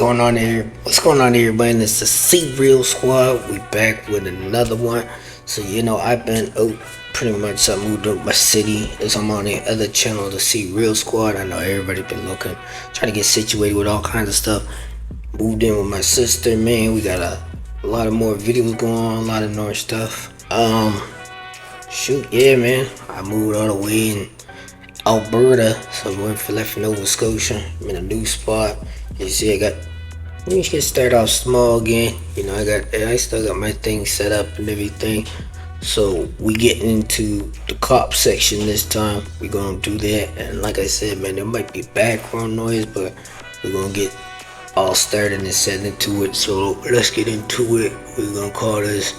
going on here? What's going on, everybody? It's the SeeReal Squad. We back with another one. So I've been pretty much I moved up my city. As I'm on the other channel, the SeeReal Squad. I know everybody been looking, trying to get situated with all kinds of stuff. Moved in with my sister, man. We got a lot of more videos going on, a lot of more stuff. Yeah, man. I moved all the way in Alberta, so I went for left in Nova Scotia. I'm in a new spot. You see, we should start off small again. I still got my thing set up and everything. So we getting into the cop section this time. We're gonna do that, and like I said, man, there might be background noise, but we're gonna get all started and set into it. So let's get into it. We're gonna call this,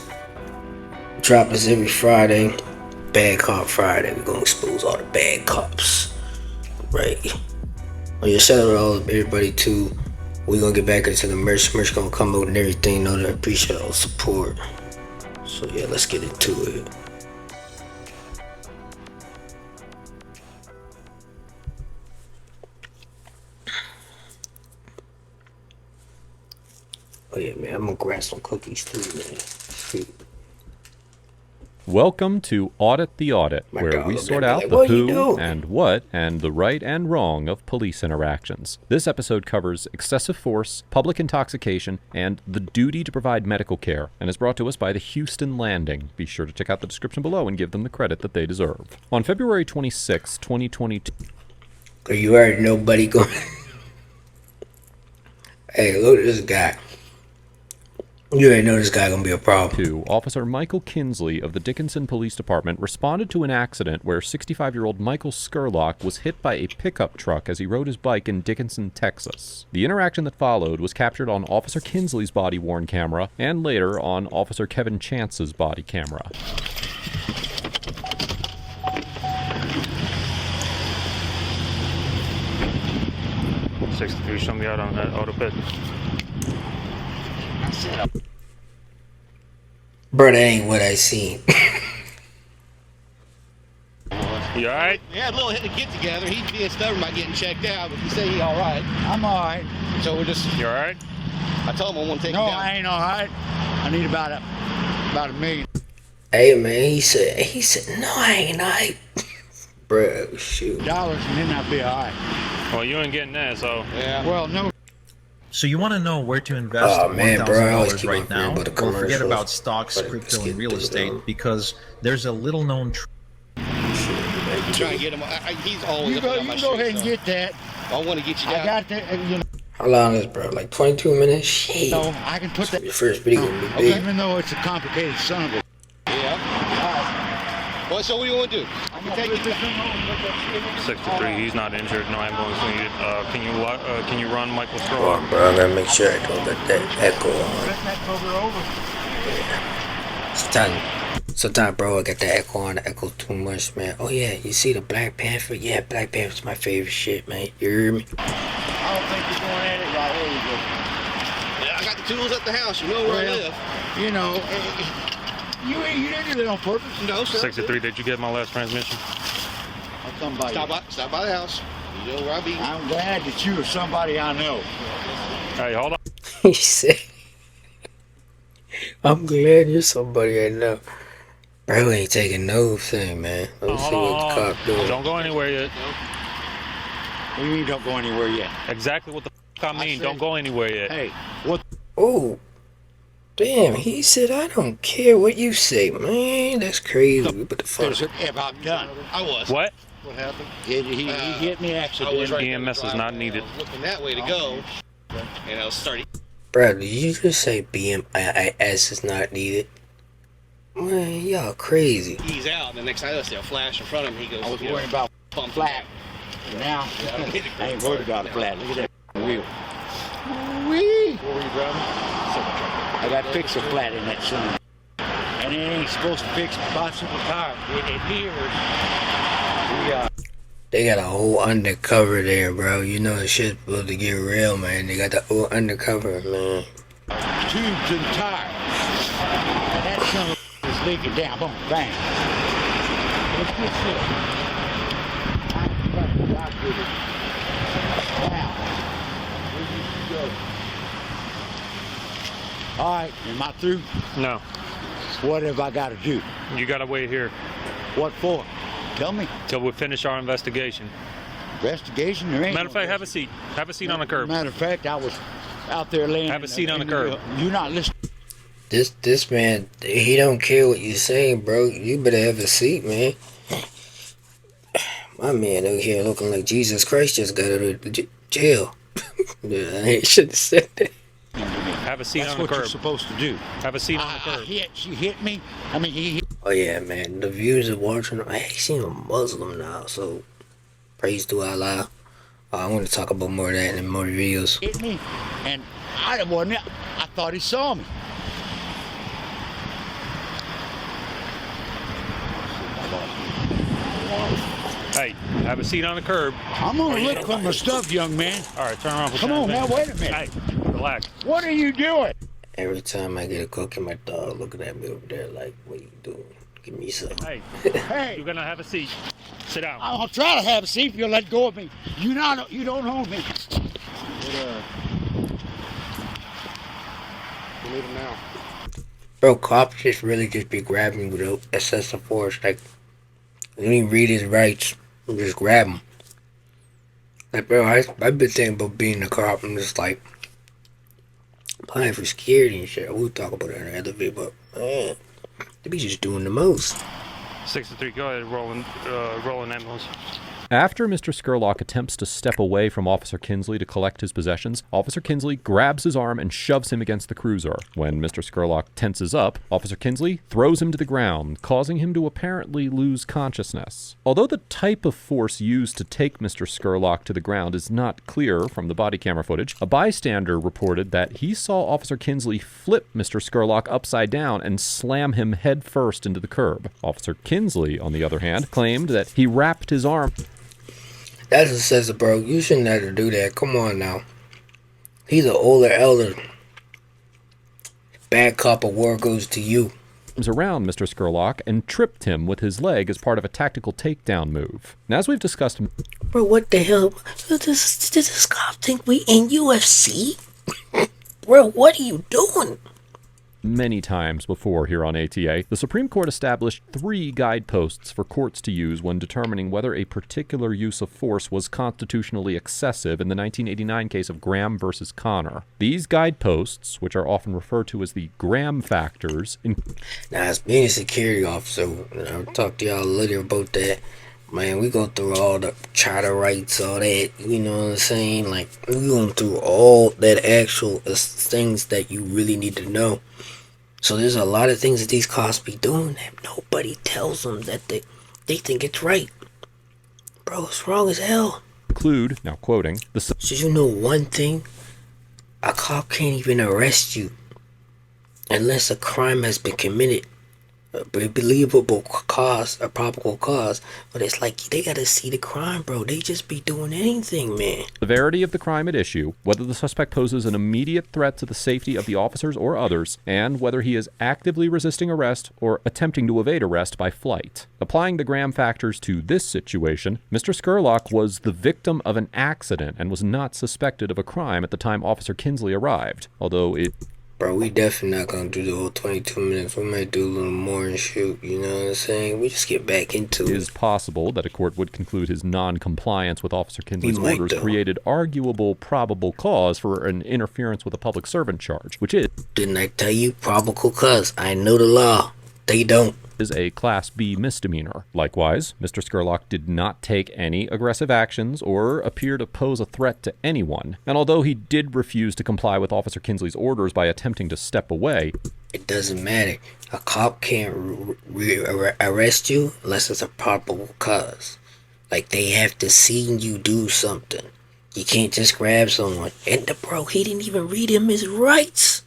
drop this every Friday, Bad Cop Friday. We're gonna expose all the bad cops, right? Well, shout out to all of everybody too. We're gonna get back into the merch. Merch gonna come out and everything. Know that I appreciate all the support. So yeah, let's get into it. Oh yeah, man, I'm gonna grab some cookies too, man. Shoot. Welcome to Audit the Audit, where we sort out the who and what and the right and wrong of police interactions. This episode covers excessive force, public intoxication, and the duty to provide medical care, and is brought to us by the Houston Landing. Be sure to check out the description below and give them the credit that they deserve. On February 26, 2022... You already know, buddy, going... Hey, look at this guy. You already know this guy gonna be a problem. Officer Michael Kinsley of the Dickinson Police Department responded to an accident where 65-year-old Michael Scurlock was hit by a pickup truck as he rode his bike in Dickinson, Texas. The interaction that followed was captured on Officer Kinsley's body-worn camera and later on Officer Kevin Chance's body camera. Show me out on that auto pit. Bro, that ain't what I seen. You alright? Yeah, a little get together. He's being stubborn about getting checked out, but he said he all right. I'm all right. So we're just. You alright? I told him I want to take no, him down. I ain't all right. I need about a million. Hey man, he said, no, I ain't all right. Bro, shoot. Dollars and then I'll be all right. Well, you ain't getting that, so. Yeah. Well, no. So you want to know where to invest $1,000 right now? Or forget about stocks, crypto, and real estate, because there's a little-known I'm trying to get him. He's always you go ahead and get that. I want to get you down. I got that. How long is bro? Like 22 minutes? Shit. No, I can put that. Your first video will be big. Even though it's a complicated son of a. Yeah. Well, so what do you want to do? I'm gonna take it. 63. He's not injured. No ambulance needed. Can you run Michael Hold Scurlock? on, bro. I gotta make sure I don't get that echo on. Let that cover over. Yeah. Sometimes, bro, I got the echo on. The echo too much, man. Oh yeah, you see the Black Panther? Yeah, Black Panther's my favorite shit, man. You hear me? I don't think you're going at it right. There you go. Yeah, I got the tools at the house. You know where I live. You know, you didn't do that on purpose. No, sir. 63. Did you get my last transmission? I'll come by you. Stop by the house. You know where I be. I'm glad that you are somebody I know. Hey, hold on. He said, I'm glad you're somebody I know. Bro ain't taking no thing, man. Let's see what the cop doing. Don't go anywhere yet. What do you mean don't go anywhere yet? Exactly what the f I mean. Don't go anywhere yet. Hey, what? Oh, damn, he said, I don't care what you say, man. That's crazy. What the fuck? I'm done. I was. What? What happened? He hit me accidentally. EMS is not needed. I was looking that way to go, and I was starting. Bro, did you just say BMIS is not needed? Man, y'all crazy. He's out, and the next time I see a flash in front of him, he goes. I was worrying about pump flat. Now, I ain't worried about flat. Look at that wheel. Wee! Where were you driving? I got to fix a flat in that son. And it ain't supposed to fix bicycle tire. It appears. They got a whole undercover there, bro. You know the shit's supposed to get real, man. They got the whole undercover, man. Tubes and tires. And that son is leaking down. Boom, bang. Let's get this. I'm with it. Now, where did you go? All right, am I through? No. What have I got to do? You gotta wait here What for? Tell me. till we finish our investigation. Investigation? There ain't Matter of no fact, have a seat. Have a seat on the curb. Matter of fact, I was out there laying. Have a seat on the curb. You not listening? This man, he don't care what you saying, bro. You better have a seat, man. My man over here looking like Jesus Christ just got out of jail. Yeah, I should have said that. Have a seat That's on the what curb. you're supposed to do. Have a seat on the curb. She hit me. I mean, he hit Oh yeah, man. The viewers are watching. I actually am a Muslim now, so praise to Allah. I want to talk about more of that in more videos. me, and I wasn't. I thought he saw me. Hey, have a seat on the curb. I'm gonna look for my stuff, young man. All right, turn around. Come on now, wait a minute. Hey, relax. What are you doing? Every time I get a cookie, my dog looking at me over there like, what you doing? Give me some. Hey, Hey, you're gonna have a seat. Sit down. I'll try to have a seat if you'll let go of me. You don't own me. Bro, cops just really just be grabbing with excessive force. Like, they don't even read his rights. They just grab him. Like, bro, I've been thinking about being a cop. I'm just like, applying for security and shit. We'll talk about that in another video, but man, they be just doing the most. 63, go ahead, rolling ambulance. After Mr. Scurlock attempts to step away from Officer Kinsley to collect his possessions, Officer Kinsley grabs his arm and shoves him against the cruiser. When Mr. Scurlock tenses up, Officer Kinsley throws him to the ground, causing him to apparently lose consciousness. Although the type of force used to take Mr. Scurlock to the ground is not clear from the body camera footage, a bystander reported that he saw Officer Kinsley flip Mr. Scurlock upside down and slam him head first into the curb. Officer Kinsley, on the other hand, claimed that he wrapped his arm. That's excessive, bro. You shouldn't have to do that. Come on now. He's an older elder. Bad cop award goes to you. Around Mr. Scurlock and tripped him with his leg as part of a tactical takedown move. And as we've discussed, Bro, what the hell? Does this cop think we in UFC? Bro, what are you doing? many times before here on ATA, the Supreme Court established 3 guideposts for courts to use when determining whether a particular use of force was constitutionally excessive in the 1989 case of Graham versus Connor. These guideposts, which are often referred to as the Graham factors... Now, as being a security officer, I'll talk to y'all later about that. Man, we go through all the charter rights, all that, you know what I'm saying? Like, we going through all that actual things that you really need to know. So there's a lot of things that these cops be doing that nobody tells them that they think it's right. Bro, it's wrong as hell. Include, now quoting, So you know one thing? A cop can't even arrest you unless a crime has been committed. A believable cause, a probable cause, but it's like they gotta see the crime, bro. They just be doing anything, man. Severity of the crime at issue, whether the suspect poses an immediate threat to the safety of the officers or others, and whether he is actively resisting arrest or attempting to evade arrest by flight. Applying the Graham factors to this situation, Mr. Scurlock was the victim of an accident and was not suspected of a crime at the time Officer Kinsley arrived, although it... Bro, we definitely not gonna do the whole 22 minutes. We might do a little more and shoot, you know what I'm saying? We just get back into it. It is possible that a court would conclude his non-compliance with Officer Kinsley's orders created arguable probable cause for an interference with a public servant charge, which is... Didn't I tell you? Probable cause. I know the law. They don't. Is a Class B misdemeanor. Likewise, Mr. Scurlock did not take any aggressive actions or appear to pose a threat to anyone, and although he did refuse to comply with Officer Kinsley's orders by attempting to step away, it doesn't matter. A cop can't arrest you unless it's a probable cause. Like, they have to see you do something. You can't just grab someone. And bro, he didn't even read him his rights.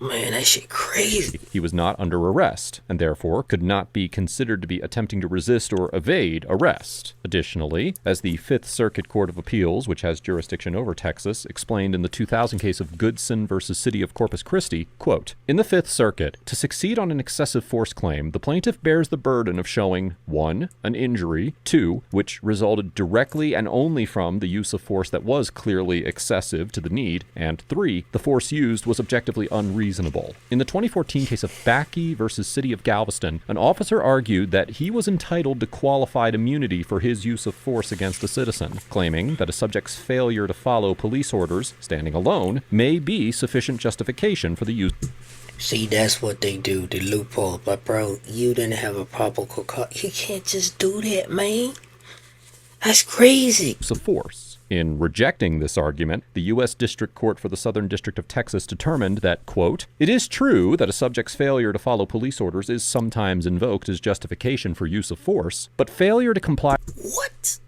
Man, that shit crazy. He was not under arrest, and therefore could not be considered to be attempting to resist or evade arrest. Additionally, as the Fifth Circuit Court of Appeals, which has jurisdiction over Texas, explained in the 2000 case of Goodson versus City of Corpus Christi, quote, "In the Fifth Circuit, to succeed on an excessive force claim, the plaintiff bears the burden of showing 1. An injury, 2. Which resulted directly and only from the use of force that was clearly excessive to the need, and 3. The force used was objectively unreasonable unreasonable. In the 2014 case of Backey versus City of Galveston, an officer argued that he was entitled to qualified immunity for his use of force against a citizen, claiming that a subject's failure to follow police orders, standing alone, may be sufficient justification for the use. See, that's what they do, the loophole. But bro, you didn't have a probable cause. You can't just do that, man. That's crazy. Of force. In rejecting this argument, the U.S. District Court for the Southern District of Texas determined that, quote, "It is true that a subject's failure to follow police orders is sometimes invoked as justification for use of force, but failure to comply..." What?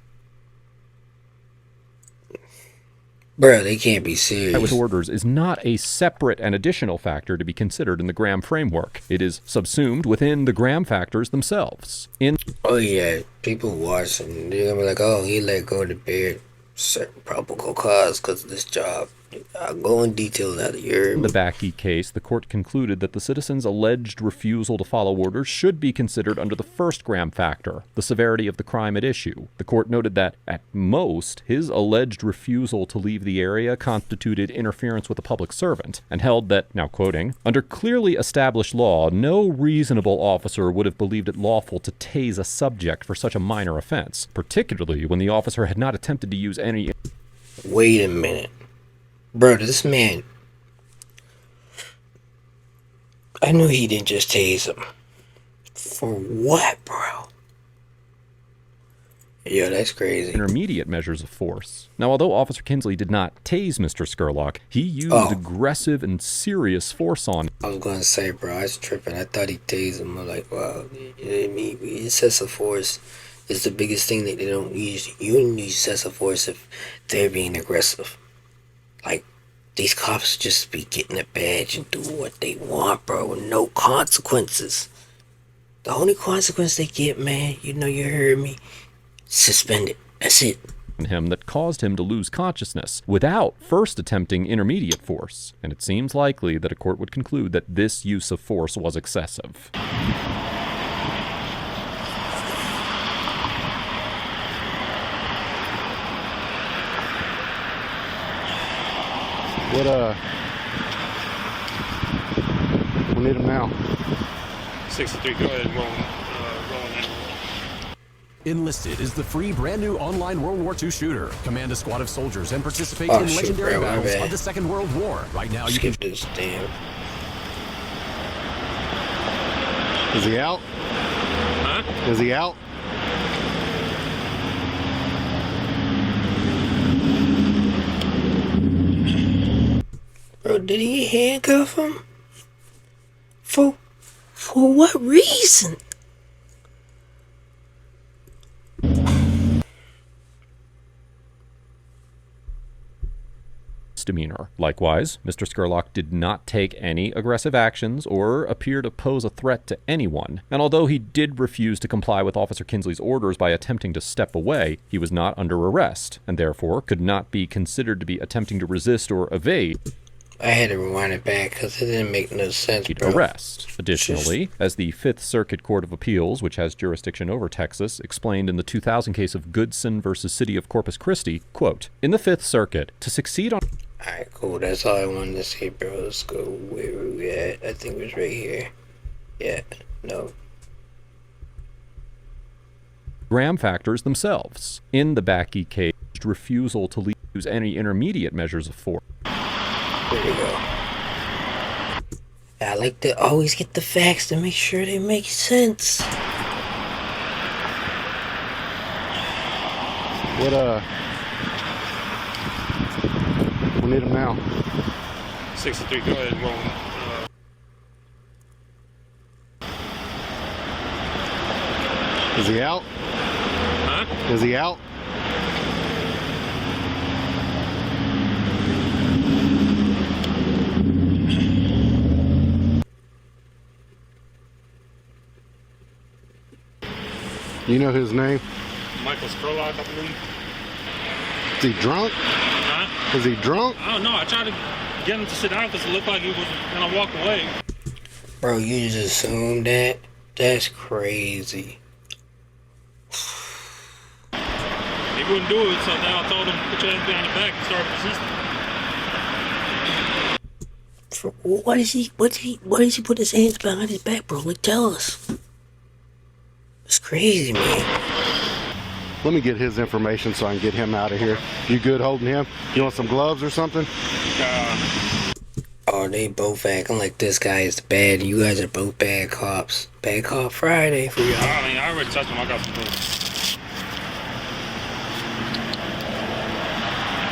Bro, they can't be serious. With orders is not a separate and additional factor to be considered in the Graham framework. It is subsumed within the Graham factors themselves. Oh yeah, people watching, they're gonna be like, oh, he let go of the beard. Certain probable cause because of this job. I'll go in detail now that you're... In the Backey case, the court concluded that the citizen's alleged refusal to follow orders should be considered under the first Graham factor, the severity of the crime at issue. The court noted that, at most, his alleged refusal to leave the area constituted interference with a public servant, and held that, now quoting, "Under clearly established law, no reasonable officer would have believed it lawful to tase a subject for such a minor offense, particularly when the officer had not attempted to use any..." Wait a minute. Bro, this man, I knew he didn't just tase him. For what, bro? Yeah, that's crazy. Intermediate measures of force. Now, although Officer Kinsley did not tase Mr. Scurlock, he used aggressive and serious force on him. I was going to say, bro, I was tripping. I thought he tased him. I'm like, wow, you know what I mean? Excessive force is the biggest thing that they don't use. You don't use excessive force if they're being aggressive. Like, these cops just be getting a badge and doing what they want, bro, with no consequences. The only consequence they get, man, you know, you heard me, suspended. That's it. Him that caused him to lose consciousness without first attempting intermediate force, and it seems likely that a court would conclude that this use of force was excessive. We need him now. 63, go ahead, roll in. Enlisted is the free brand new online World War II shooter. Command a squad of soldiers and participate in legendary battles of the Second World War. Right now you can... this, damn. Is he out? Huh? Is he out? Bro, did he handcuff him? For what reason? Demeanor. Likewise, Mr. Scurlock did not take any aggressive actions or appear to pose a threat to anyone, and although he did refuse to comply with Officer Kinsley's orders by attempting to step away, he was not under arrest, and therefore could not be considered to be attempting to resist or evade. I had to rewind it back because it didn't make no sense, bro. Arrest. Additionally, as the Fifth Circuit Court of Appeals, which has jurisdiction over Texas, explained in the 2000 case of Goodson versus City of Corpus Christi, quote, "In the Fifth Circuit, to succeed on..." Alright, cool. That's all I wanted to say, bro. Let's go where we at. I think it was right here. Yeah, no. Graham factors themselves. In the Backey case, refusal to use any intermediate measures of force. There we go. I like to always get the facts to make sure they make sense. We need him now. 63, go ahead, roll in. Is he out? Huh? Is he out? You know his name? Michael Scurlock, I believe. Is he drunk? Huh? Is he drunk? I don't know. I tried to get him to sit down because it looked like he was going to walk away. Bro, you just assumed that? That's crazy. He wouldn't do it, so now I told him, put your hands behind your back and start resisting. Why does he put his hands behind his back, bro? Like, tell us. It's crazy, man. Let me get his information so I can get him out of here. You good holding him? You want some gloves or something? Oh, they both acting like this guy is bad. You guys are both bad cops. Bad Cop Friday for y'all. I mean, I already touched him. I got some food.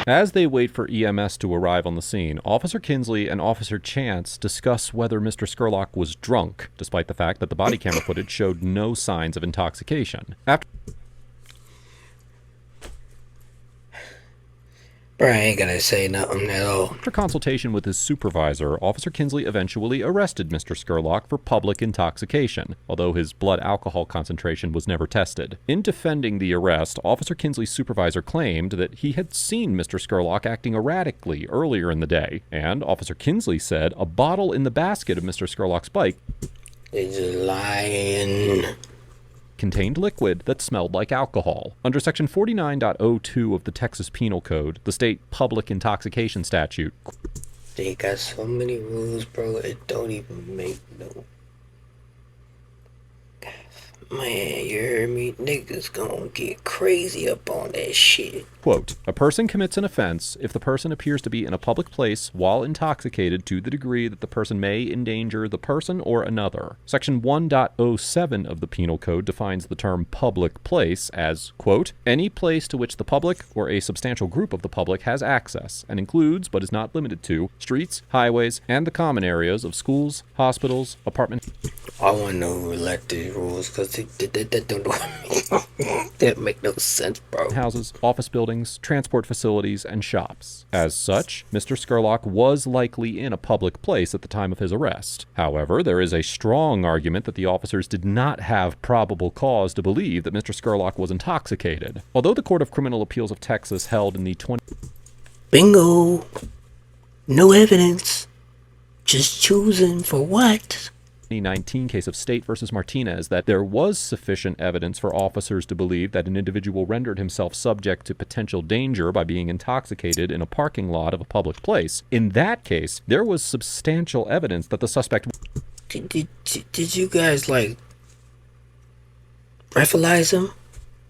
As they wait for EMS to arrive on the scene, Officer Kinsley and Officer Chance discuss whether Mr. Scurlock was drunk, despite the fact that the body camera footage showed no signs of intoxication. Bro, I ain't gonna say nothing at all. After consultation with his supervisor, Officer Kinsley eventually arrested Mr. Scurlock for public intoxication, although his blood alcohol concentration was never tested. In defending the arrest, Officer Kinsley's supervisor claimed that he had seen Mr. Scurlock acting erratically earlier in the day, and Officer Kinsley said a bottle in the basket of Mr. Scurlock's bike They just lying. contained liquid that smelled like alcohol. Under Section 49.02 of the Texas Penal Code, the state public intoxication statute, They got so many rules, bro, it don't even make no... Man, you heard me? Niggas gonna get crazy up on that shit. quote, a person commits an offense if the person appears to be in a public place while intoxicated to the degree that the person may endanger the person or another. Section 1.07 of the Penal Code defines the term public place as, quote, any place to which the public or a substantial group of the public has access and includes, but is not limited to, streets, highways, and the common areas of schools, hospitals, apartments. I wanna know who elect these rules, cause that don't that make no sense, bro. Houses, office buildings, transport facilities, and shops. As such, Mr. Scurlock was likely in a public place at the time of his arrest. However, there is a strong argument that the officers did not have probable cause to believe that Mr. Scurlock was intoxicated. Although the Court of Criminal Appeals of Texas held in the Bingo! No evidence. Just choosing for what? 2019 case of State versus Martinez that there was sufficient evidence for officers to believe that an individual rendered himself subject to potential danger by being intoxicated in a parking lot of a public place. In that case, there was substantial evidence that the suspect... Did you guys, like, breathalyze him?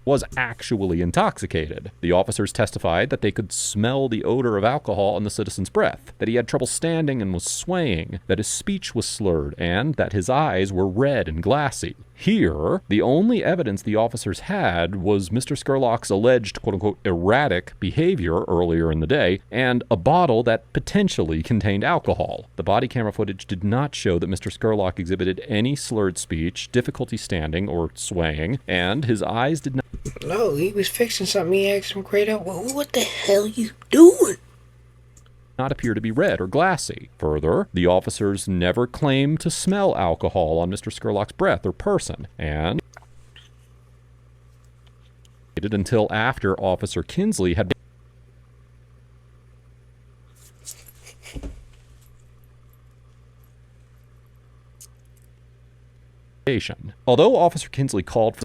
was actually intoxicated. The officers testified that they could smell the odor of alcohol in the citizen's breath, that he had trouble standing and was swaying, that his speech was slurred, and that his eyes were red and glassy. Here, the only evidence the officers had was Mr. Scurlock's alleged quote-unquote erratic behavior earlier in the day, and a bottle that potentially contained alcohol. The body camera footage did not show that Mr. Scurlock exhibited any slurred speech, difficulty standing, or swaying, and his eyes did not... No, he was fixing something. He asked him straight out, what the hell you doing? not appear to be red or glassy. Further, the officers never claimed to smell alcohol on Mr. Scurlock's breath or person, and until after Officer Kinsley had been... Although Officer Kinsley called for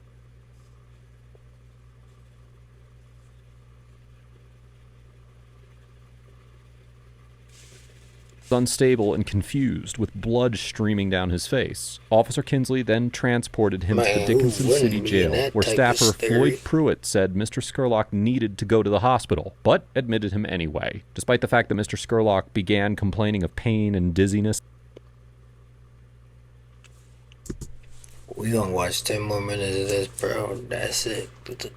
unstable and confused, with blood streaming down his face. Officer Kinsley then transported him to the Dickinson City Jail, where staffer Floyd Pruitt said Mr. Scurlock needed to go to the hospital, but admitted him anyway. Despite the fact that Mr. Scurlock began complaining of pain and dizziness, we gonna watch 10 more minutes of this, bro. That's it.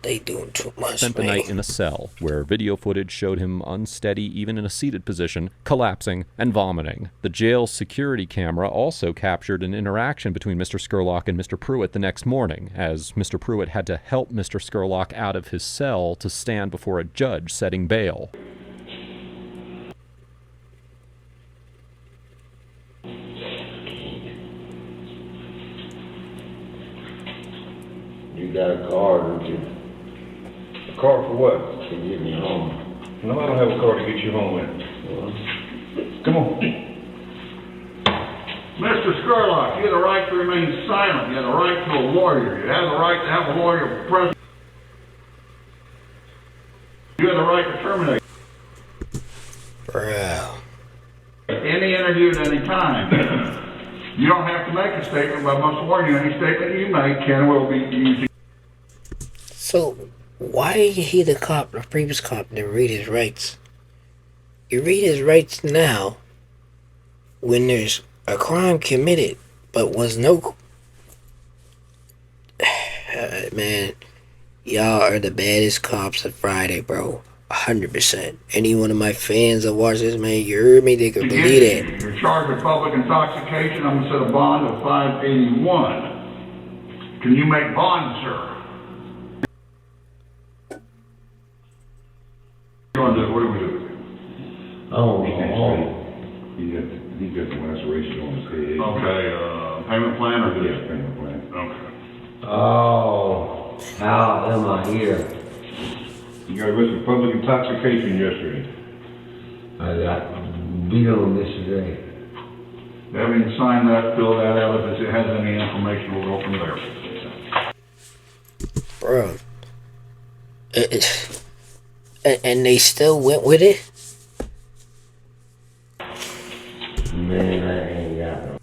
They doing too much, spent the night in a cell, where video footage showed him unsteady even in a seated position, collapsing, and vomiting. The jail's security camera also captured an interaction between Mr. Scurlock and Mr. Pruitt the next morning, as Mr. Pruitt had to help Mr. Scurlock out of his cell to stand before a judge setting bail. You got a card, don't you? A card for what? To get me home. No, I don't have a card to get you home with. Come on. Mr. Scurlock, you have the right to remain silent. You have the right to a lawyer. You have the right to have a lawyer present. You have the right to terminate. Bro. In any interview at any time. You don't have to make a statement, but I must warn you, any statement you make can will be used. So, why did he, the previous cop, didn't read his rights? You read his rights now when there's a crime committed, but was no... man, y'all are the baddest cops of Friday, bro. 100%. Any one of my fans that watch this, man, you heard me, they could believe that. You're charged with public intoxication. I'm going to set a bond of $581. Can you make bond, sir? What do we do? Oh, he got the laceration on his head. Okay, payment plan or this? Yeah, payment plan. Okay. Oh, how am I here? You got arrested for public intoxication yesterday. I got beat on this today. Have him sign that, fill that out. If it has any information, we'll go from there. Bro. And they still went with it? Man, I ain't got no.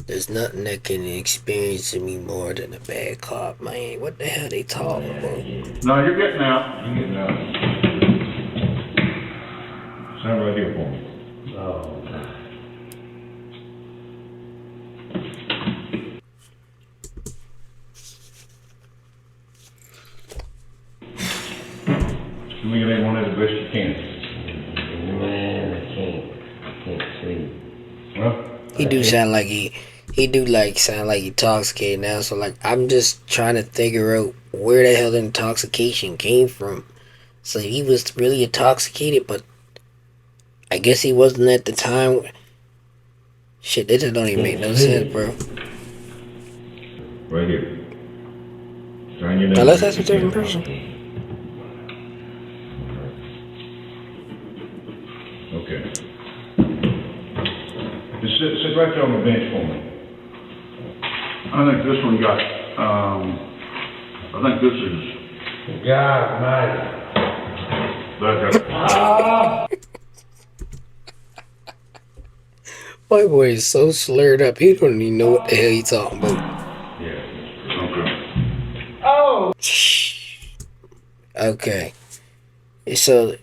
There's nothing that can experience me more than a bad cop, man. What the hell they talking about? No, you're getting out. You're getting out. Sign right here for me. Oh, God. You make it one of the best you can. Man, I can't see. Well, He do sound like he intoxicated now, so like I'm just trying to figure out where the hell the intoxication came from. So he was really intoxicated, but I guess he wasn't at the time. Shit, that just don't even make no sense, bro. Right here. Sign your name. Now let's ask a different person. Okay. Just sit right there on the bench for me. I think this one got, I think this is. God, nice. My boy is so slurred up, he don't even know what the hell he's talking about. Yeah. Okay. Oh! Okay. So,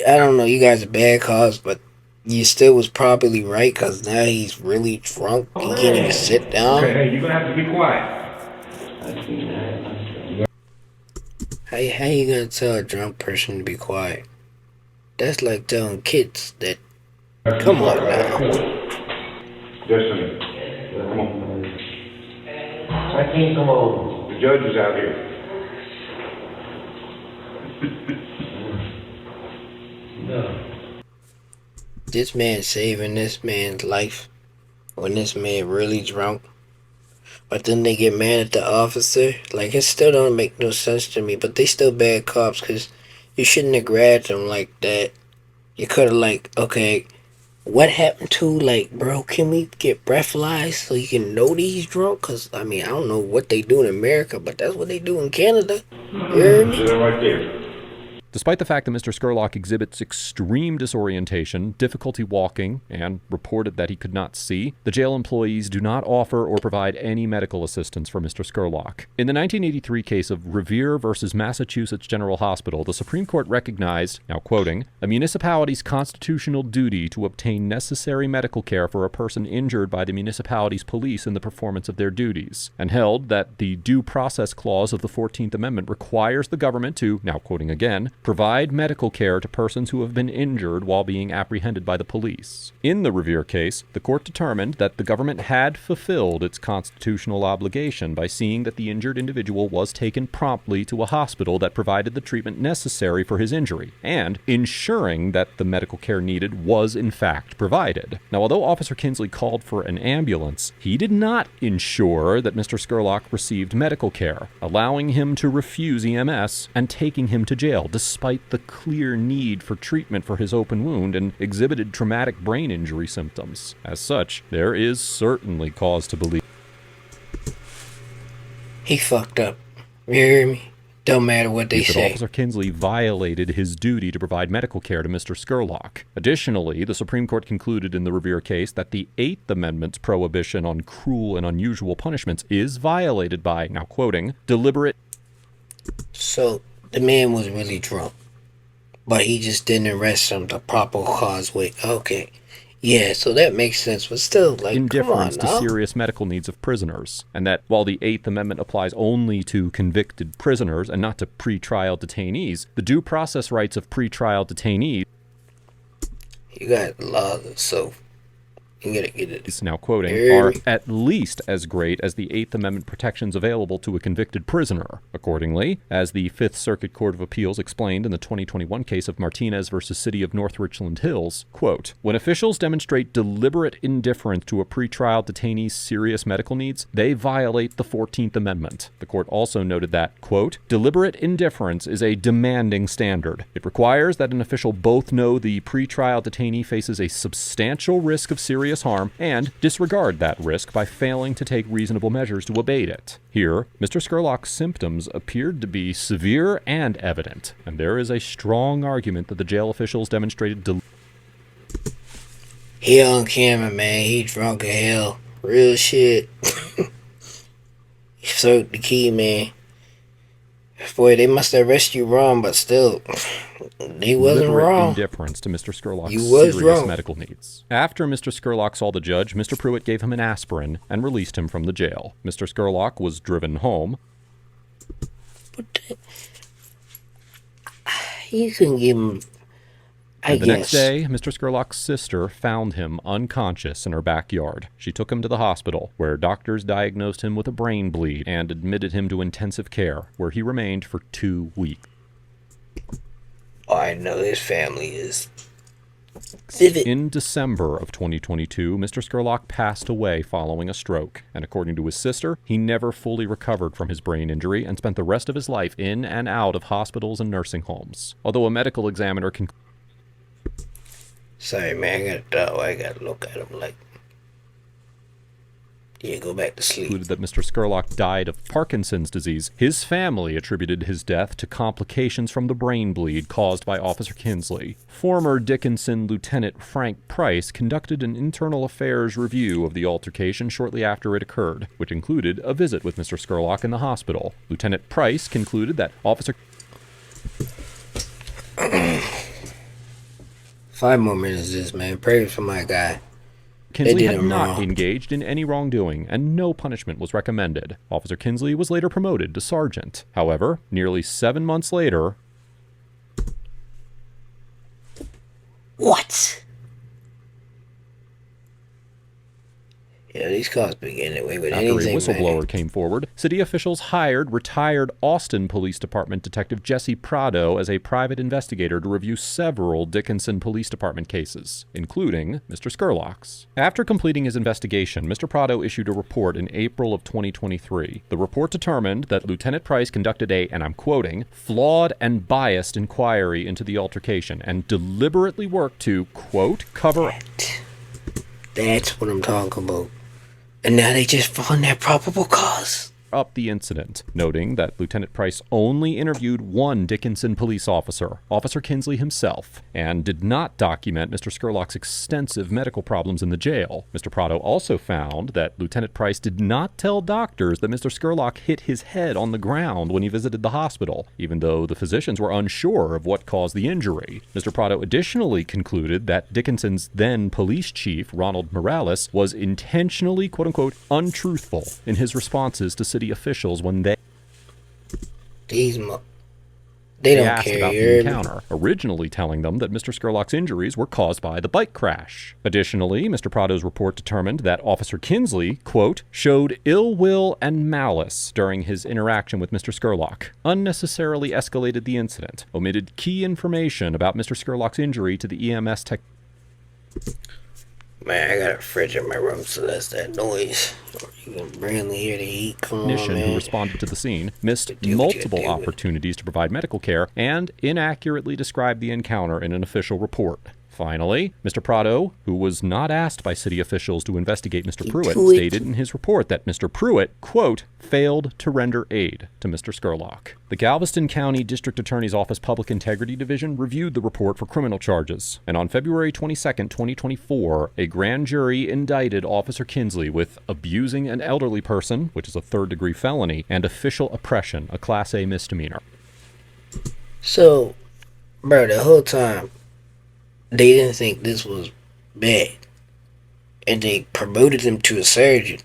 I don't know, you guys are bad cops, but you still was probably right, because now he's really drunk. He can't even sit down. Okay, hey, you're going to have to be quiet. How you gonna tell a drunk person to be quiet? That's like telling kids that, come on now. Destiny, come on. I can't come on. The judge is out here. No. This man saving this man's life when this man really drunk. But then they get mad at the officer. Like, it still don't make no sense to me. But they still bad cops, because you shouldn't have grabbed him like that. You could have, like, okay, what happened to, like, bro, can we get breathalyzed so you can know that he's drunk? Because, I mean, I don't know what they do in America, but that's what they do in Canada. You heard me? Right there. Despite the fact that Mr. Scurlock exhibits extreme disorientation, difficulty walking, and reported that he could not see, the jail employees do not offer or provide any medical assistance for Mr. Scurlock. In the 1983 case of Revere versus Massachusetts General Hospital, the Supreme Court recognized, now quoting, a municipality's constitutional duty to obtain necessary medical care for a person injured by the municipality's police in the performance of their duties, and held that the Due Process Clause of the 14th Amendment requires the government to, now quoting again, provide medical care to persons who have been injured while being apprehended by the police. In the Revere case, the court determined that the government had fulfilled its constitutional obligation by seeing that the injured individual was taken promptly to a hospital that provided the treatment necessary for his injury, and ensuring that the medical care needed was in fact provided. Now, although Officer Kinsley called for an ambulance, he did not ensure that Mr. Scurlock received medical care, allowing him to refuse EMS and taking him to jail, despite the clear need for treatment for his open wound and exhibited traumatic brain injury symptoms. As such, there is certainly cause to believe he fucked up. You hear me? Don't matter what they say. Officer Kinsley violated his duty to provide medical care to Mr. Scurlock. Additionally, the Supreme Court concluded in the Revere case that the Eighth Amendment's prohibition on cruel and unusual punishments is violated by, now quoting, deliberate. So the man was really drunk, but he just didn't arrest him the proper causeway. Okay. Yeah, so that makes sense, but still, like, indifference come on, to serious medical needs of prisoners, and that while the Eighth Amendment applies only to convicted prisoners and not to pretrial detainees, the due process rights of pretrial detainees. You got laws, so you gotta get it. Now quoting, are at least as great as the Eighth Amendment protections available to a convicted prisoner. Accordingly, as the Fifth Circuit Court of Appeals explained in the 2021 case of Martinez versus City of North Richland Hills, quote, when officials demonstrate deliberate indifference to a pretrial detainee's serious medical needs, they violate the 14th Amendment. The court also noted that, quote, deliberate indifference is a demanding standard. It requires that an official both know the pretrial detainee faces a substantial risk of serious harm and disregard that risk by failing to take reasonable measures to abate it. Here, Mr. Scurlock's symptoms appeared to be severe and evident, and there is a strong argument that the jail officials demonstrated he on camera, man. He drunk as hell. Real shit. He soaked the key, man. Boy, they must have arrested you wrong, but still, he wasn't wrong. Indifference to Mr. Scurlock's serious wrong. medical needs. After Mr. Scurlock saw the judge, Mr. Pruitt gave him an aspirin and released him from the jail. Mr. Scurlock was driven home. But you can give him. The next day, Mr. Scurlock's sister found him unconscious in her backyard. She took him to the hospital, where doctors diagnosed him with a brain bleed and admitted him to intensive care, where he remained for 2 weeks. Oh, I know his family is vivid. In December of 2022, Mr. Scurlock passed away following a stroke, and according to his sister, he never fully recovered from his brain injury and spent the rest of his life in and out of hospitals and nursing homes. Although a medical examiner concluded. Sorry, man, I gotta look at him like, yeah, go back to sleep. Concluded that Mr. Scurlock died of Parkinson's disease. His family attributed his death to complications from the brain bleed caused by Officer Kinsley. Former Dickinson Lieutenant Frank Price conducted an internal affairs review of the altercation shortly after it occurred, which included a visit with Mr. Scurlock in the hospital. Lieutenant Price concluded that Officer 5 more minutes of this, man. Pray for my guy. Kinsley had not engaged in any wrongdoing, and no punishment was recommended. Officer Kinsley was later promoted to sergeant. However, nearly 7 months later... What? Yeah, these cops be getting away with anything. After a whistleblower came forward, city officials hired retired Austin Police Department Detective Jesse Prado as a private investigator to review several Dickinson Police Department cases, including Mr. Scurlock's. After completing his investigation, Mr. Prado issued a report in April of 2023. The report determined that Lieutenant Price conducted a, and I'm quoting, flawed and biased inquiry into the altercation and deliberately worked to, quote, cover... That's what I'm talking about. And now they just found that probable cause. Up the incident, noting that Lieutenant Price only interviewed one Dickinson police officer, Officer Kinsley himself, and did not document Mr. Scurlock's extensive medical problems in the jail. Mr. Prado also found that Lieutenant Price did not tell doctors that Mr. Scurlock hit his head on the ground when he visited the hospital, even though the physicians were unsure of what caused the injury. Mr. Prado additionally concluded that Dickinson's then police chief, Ronald Morales, was intentionally, quote-unquote, untruthful in his responses to city officials when they don't asked care about the encounter, originally telling them that Mr. Scurlock's injuries were caused by the bike crash. Additionally, Mr. Prado's report determined that Officer Kinsley, quote, showed ill will and malice during his interaction with Mr. Scurlock, unnecessarily escalated the incident, omitted key information about Mr. Scurlock's injury to the EMS tech. Man, I got a fridge in my room, so that's that noise. You can barely hear the heat. Come on, man. Who responded to the scene missed multiple opportunities to provide medical care and inaccurately described the encounter in an official report. Finally, Mr. Prado, who was not asked by city officials to investigate Mr. Pruitt, stated in his report that Mr. Pruitt, quote, failed to render aid to Mr. Scurlock. The Galveston County District Attorney's Office Public Integrity Division reviewed the report for criminal charges, and on February 22, 2024, a grand jury indicted Officer Kinsley with abusing an elderly person, which is a third-degree felony, and official oppression, a Class A misdemeanor. So, bro, the whole time, they didn't think this was bad, and they promoted him to a sergeant.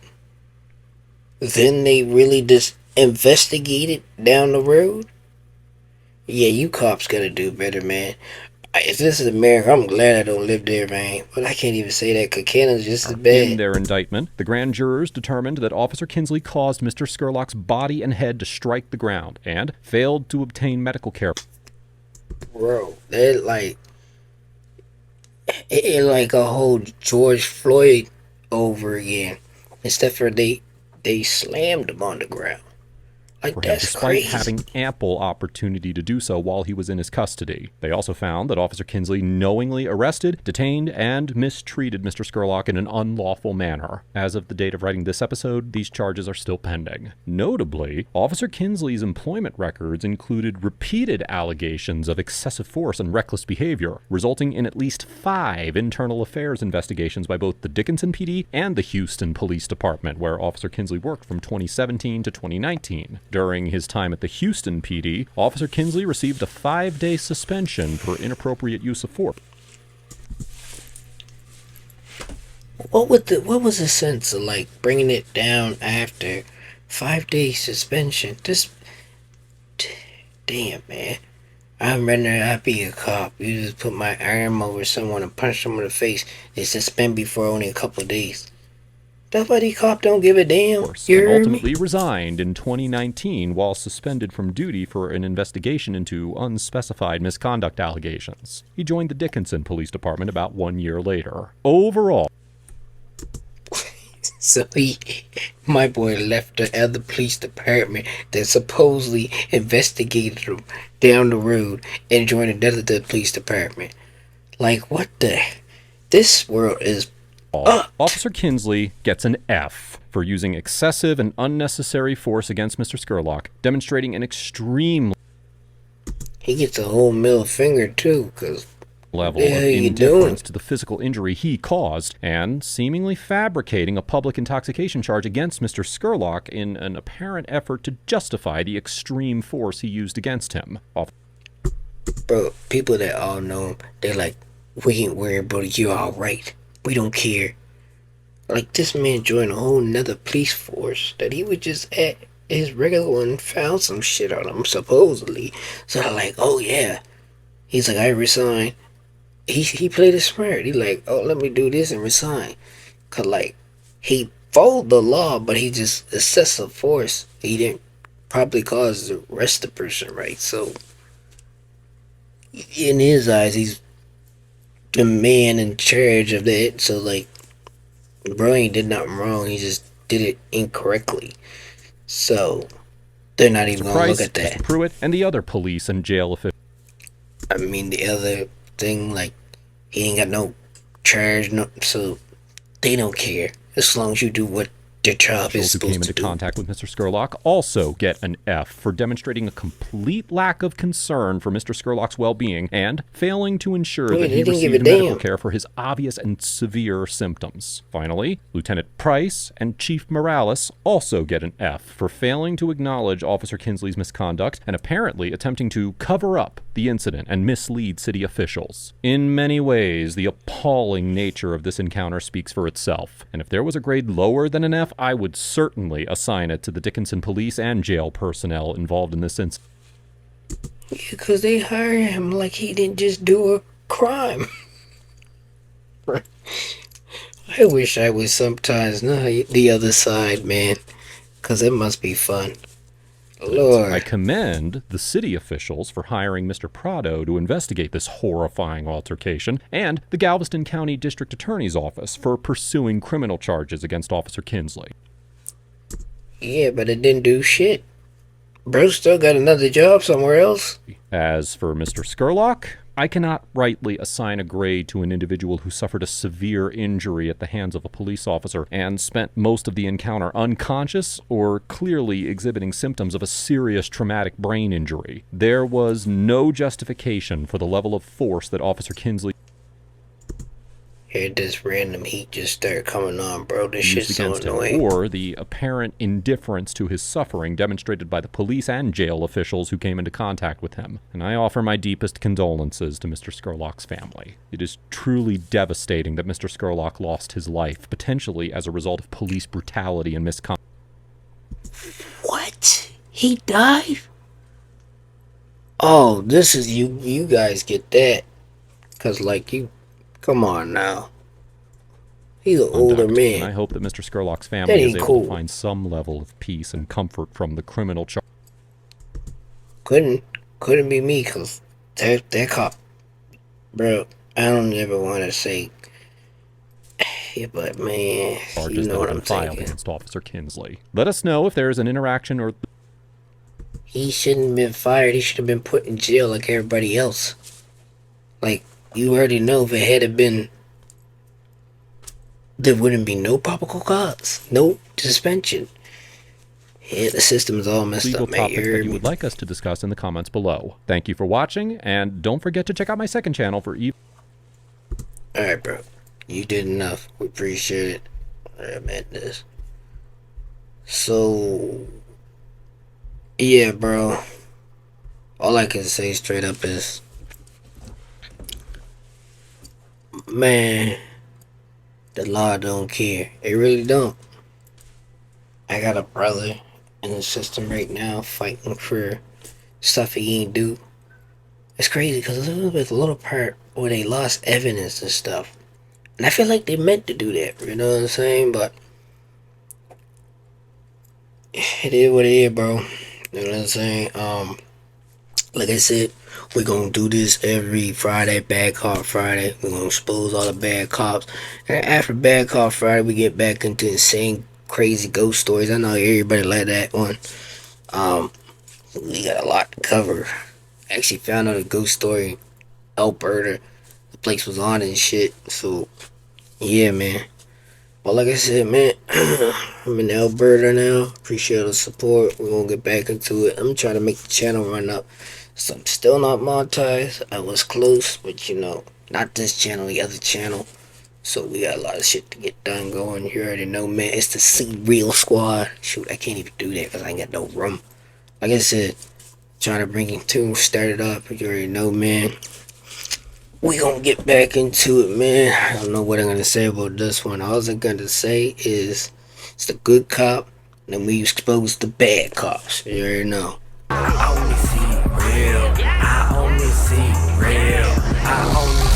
Then they really just investigated down the road. Yeah, you cops gotta do better, man. If this is America, I'm glad I don't live there, man. But I can't even say that because Canada's just as bad. In their indictment, the grand jurors determined that Officer Kinsley caused Mr. Scurlock's body and head to strike the ground and failed to obtain medical care. Bro, they're it like a whole George Floyd over again. Except for they slammed him on the ground. Like, that's despite crazy. having ample opportunity to do so while he was in his custody. They also found that Officer Kinsley knowingly arrested, detained, and mistreated Mr. Scurlock in an unlawful manner. As of the date of writing this episode, these charges are still pending. Notably, Officer Kinsley's employment records included repeated allegations of excessive force and reckless behavior, resulting in at least 5 internal affairs investigations by both the Dickinson PD and the Houston Police Department, where Officer Kinsley worked from 2017 to 2019. During his time at the Houston PD, Officer Kinsley received a 5-day suspension for inappropriate use of force. What was the sense of like bringing it down after 5-day suspension? Damn, man. I'd rather not be a cop. You just put my arm over someone and punch them in the face. They suspend me for only a couple of days. Nobody cop don't give a damn. And ultimately resigned in 2019 while suspended from duty for an investigation into unspecified misconduct allegations. He joined the Dickinson Police Department about 1 year later. Overall, so my boy left the other police department that supposedly investigated him down the road and joined another police department. Like, what the? This world is Officer Kinsley gets an F for using excessive and unnecessary force against Mr. Scurlock, demonstrating an extreme He gets a whole middle finger too, because level of indifference to the physical injury he caused, and seemingly fabricating a public intoxication charge against Mr. Scurlock in an apparent effort to justify the extreme force he used against him. Bro, people that all know him, they're like, we ain't worried about you, alright. We don't care. Like, this man joined a whole nother police force that he was just at his regular one, found some shit on him, supposedly. So they're like, oh yeah. He's like, I resign. He played it smart. He like, oh, let me do this and resign. Cause like, he followed the law, but he just excessive force. He didn't probably cause the rest of the person right. So, in his eyes, he's the man in charge of that. So like, bro ain't did nothing wrong, he just did it incorrectly. So they're not even gonna look at that. Mr. Pruitt and the other police and jail officials. I mean, the other thing, like, he ain't got no charge, so they don't care as long as you do what their job is supposed to do. Who came into contact with Mr. Scurlock also get an F for demonstrating a complete lack of concern for Mr. Scurlock's well-being and failing to ensure that he received medical care for his obvious and severe symptoms. Finally, Lieutenant Price and Chief Morales also get an F for failing to acknowledge Officer Kinsley's misconduct and apparently attempting to cover up the incident and mislead city officials. In many ways, the appalling nature of this encounter speaks for itself, and if there was a grade lower than an F, I would certainly assign it to the Dickinson police and jail personnel involved in this incident. Because they hired him like he didn't just do a crime. I wish I was sometimes the other side, man. Because it must be fun. Lord. I commend the city officials for hiring Mr. Prado to investigate this horrifying altercation, and the Galveston County District Attorney's Office for pursuing criminal charges against Officer Kinsley. Yeah, but it didn't do shit. Bro still got another job somewhere else. As for Mr. Scurlock, I cannot rightly assign a grade to an individual who suffered a severe injury at the hands of a police officer and spent most of the encounter unconscious or clearly exhibiting symptoms of a serious traumatic brain injury. There was no justification for the level of force that Officer Kinsley Here, this random heat just started coming on, bro. This shit's so annoying. Or the apparent indifference to his suffering demonstrated by the police and jail officials who came into contact with him. And I offer my deepest condolences to Mr. Scurlock's family. It is truly devastating that Mr. Scurlock lost his life, potentially as a result of police brutality and misconduct. What? He died? Oh, this is you guys get that. Cause like you, come on now. He's an older man. And I hope that Mr. Scurlock's family is able to find some level of peace and comfort from the criminal charge. Couldn't be me, cause that cop, bro. I don't ever want to say, yeah, but man, you know what I'm saying. Against Officer Kinsley. Let us know if there is an interaction or. He shouldn't have been fired. He should have been put in jail like everybody else. Like, you already know if it had been, there wouldn't be no probable cause, no suspension. Yeah, the system is all messed up, man. Topics that you would like us to discuss in the comments below. Thank you for watching, and don't forget to check out my second channel for Alright, bro. You did enough. We appreciate it. Alright, man, this. So, yeah, bro. All I can say straight up is, man, the law don't care. It really don't. I got a brother in the system right now fighting for stuff he ain't do. It's crazy because there's a little part where they lost evidence and stuff. And I feel like they meant to do that, you know what I'm saying? But it is what it is, bro. You know what I'm saying? Like I said, we're gonna do this every Friday, Bad Cop Friday. We're gonna expose all the bad cops. And after Bad Cop Friday, we get back into insane, crazy ghost stories. I know everybody like that one. We got a lot to cover. I actually found out a ghost story in Alberta. The place was on and shit. So, yeah, man. But like I said, man, I'm in Alberta now. Appreciate the support. We're gonna get back into it. I'm trying to make the channel run up. So I'm still not monetized. I was close, but you know, not this channel, the other channel. So we got a lot of shit to get done going. You already know, man. It's the SeeReal squad. Shoot, I can't even do that because I ain't got no room. Like I said, trying to bring it to started up. You already know, man. We gonna get back into it, man. I don't know what I'm gonna say about this one. All I'm gonna say is it's the good cop, and then we expose the bad cops. You already know. I only see real. I only see real. I only